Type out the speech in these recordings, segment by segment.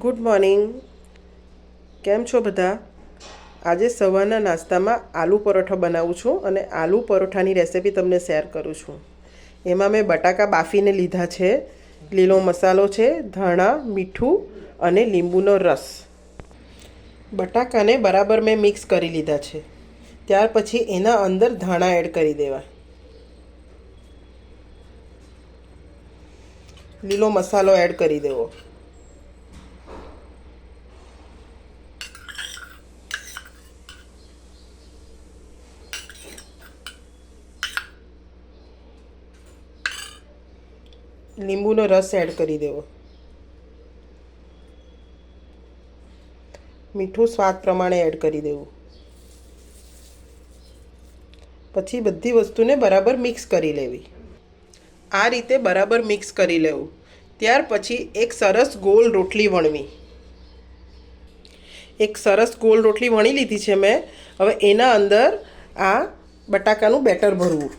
Good morning. કેમ છો બધા? આજે સવારના નાસ્તામાં આલુ પરોઠા બનાવું છું અને આલુ પરોઠાની રેસિપી તમને શેર કરું છું. એમાં મેં બટાકા બાફીને લીધા છે, લીલો મસાલો છે, ધાણા, મીઠું અને લીંબુનો રસ. બટાકાને બરાબર મેં મિક્સ કરી લીધા છે. ત્યાર પછી એના અંદર ધાણા એડ કરી દેવા. લીલો મસાલો એડ કરી દેવો. લીંબુનો રસ એડ કરી દેવો. મીઠું સ્વાદ પ્રમાણે એડ કરી દેવું. પછી બધી વસ્તુને બરાબર મિક્સ કરી લેવી. આ રીતે બરાબર મિક્સ કરી લેવું. ત્યાર પછી એક સરસ ગોળ રોટલી વણવી. એક સરસ ગોળ રોટલી વણી લીધી છે મેં. હવે એના અંદર આ બટાકાનું બેટર ભરવું.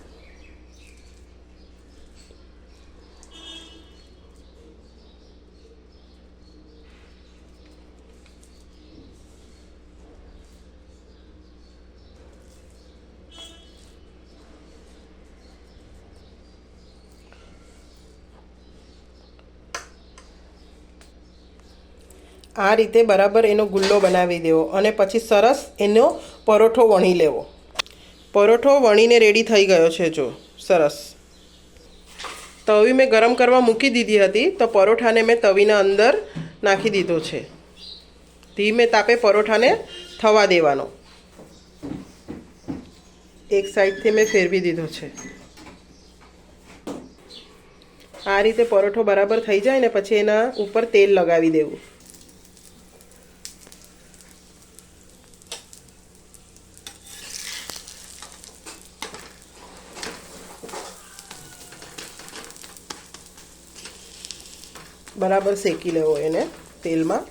આ રીતે બરાબર એનો ગુલ્લો બનાવી દેવો અને પછી સરસ એનો પરોઠો વણી લેવો. પરોઠો વણીને રેડી થઈ ગયો છે. જો સરસ તવી મેં ગરમ કરવા મૂકી દીધી હતી, તો પરોઠાને મેં તવીના અંદર નાખી દીધો છે. ધીમે તાપે પરોઠાને થવા દેવાનો. એક સાઈડથી મેં ફેરવી દીધો છે. આ રીતે પરોઠો બરાબર થઈ જાય ને પછી એના ઉપર તેલ લગાવી દેવું. બરાબર શેકી લેવો એને તેલમાં.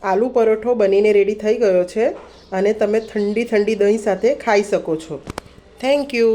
આલુ પરોઠો બનીને રેડી થઈ ગયો છે અને તમે ઠંડી ઠંડી દહીં સાથે ખાઈ શકો છો. Thank you.